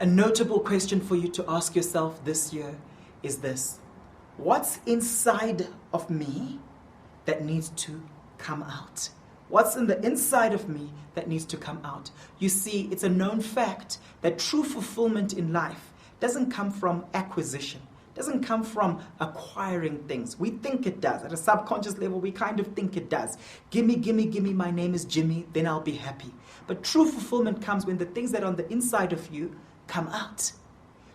A notable question for you to ask yourself this year is this: what's inside of me that needs to come out? What's in the inside of me that needs to come out? You see, it's a known fact that true fulfillment in life doesn't come from acquisition, doesn't come from acquiring things. We think it does. At a subconscious level, we kind of think it does. Gimme, gimme, gimme, my name is Jimmy, then I'll be happy. But true fulfillment comes when the things that are on the inside of you come out.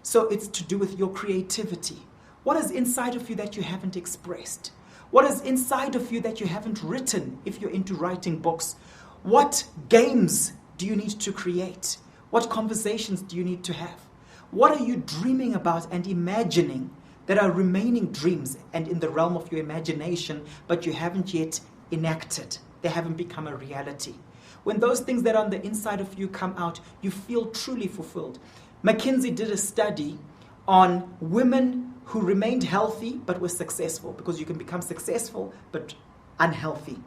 So it's to do with your creativity. What is inside of you that you haven't expressed? What is inside of you that you haven't written if you're into writing books? What games do you need to create? What conversations do you need to have? What are you dreaming about and imagining that are remaining dreams and in the realm of your imagination, but you haven't yet enacted? They haven't become a reality. When those things that are on the inside of you come out, you feel truly fulfilled. McKinsey did a study on women who remained healthy but were successful, because you can become successful but unhealthy.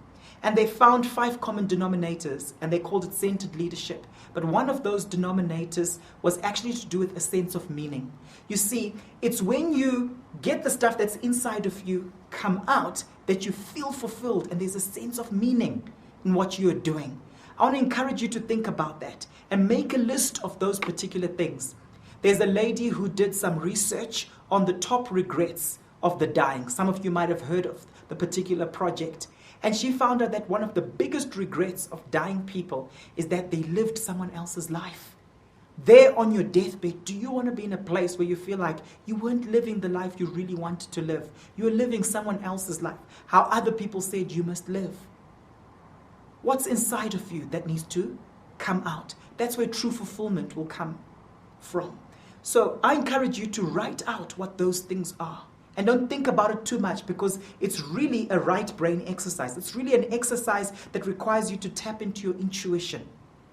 And they found 5 common denominators, and they called it centered leadership. But one of those denominators was actually to do with a sense of meaning. You see, it's when you get the stuff that's inside of you come out that you feel fulfilled, and there's a sense of meaning in what you're doing. I want to encourage you to think about that and make a list of those particular things. There's a lady who did some research on the top regrets of the dying. Some of you might have heard of the particular project. And she found out that one of the biggest regrets of dying people is that they lived someone else's life. There on your deathbed, do you want to be in a place where you feel like you weren't living the life you really wanted to live? You were living someone else's life, how other people said you must live. What's inside of you that needs to come out? That's where true fulfillment will come from. So I encourage you to write out what those things are. And don't think about it too much, because it's really a right brain exercise. It's really an exercise that requires you to tap into your intuition,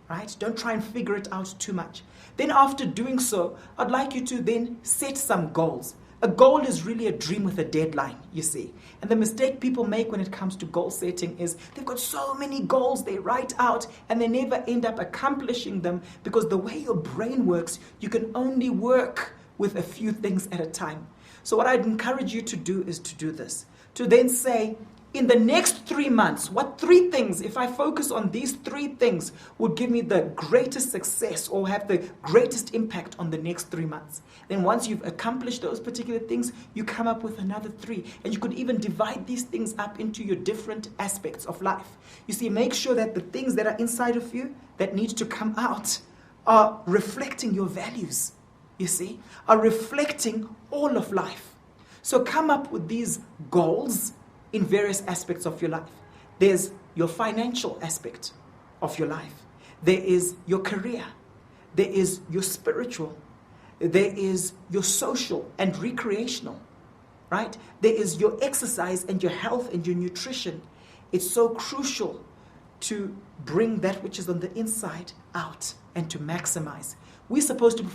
right? Don't try and figure it out too much. Then after doing so, I'd like you to then set some goals. A goal is really a dream with a deadline, you see. And the mistake people make when it comes to goal setting is they've got so many goals they write out and they never end up accomplishing them, because the way your brain works, you can only work with a few things at a time. So what I'd encourage you to do is to do this. To then say, in the next 3 months, what 3 things, if I focus on these 3 things, would give me the greatest success or have the greatest impact on the next 3 months. Then once you've accomplished those particular things, you come up with another 3. And you could even divide these things up into your different aspects of life. You see, make sure that the things that are inside of you that need to come out are reflecting your values, you see, are reflecting all of life. So come up with these goals in various aspects of your life. There's your financial aspect of your life. There is your career. There is your spiritual. There is your social and recreational, right? There is your exercise and your health and your nutrition. It's so crucial to bring that which is on the inside out and to maximize. We're supposed to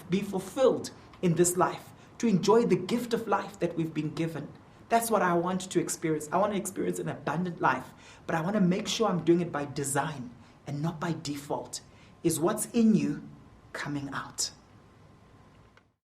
be fulfilled in this life, to enjoy the gift of life that we've been given. That's what I want to experience. I want to experience an abundant life, but I want to make sure I'm doing it by design and not by default. Is what's in you coming out?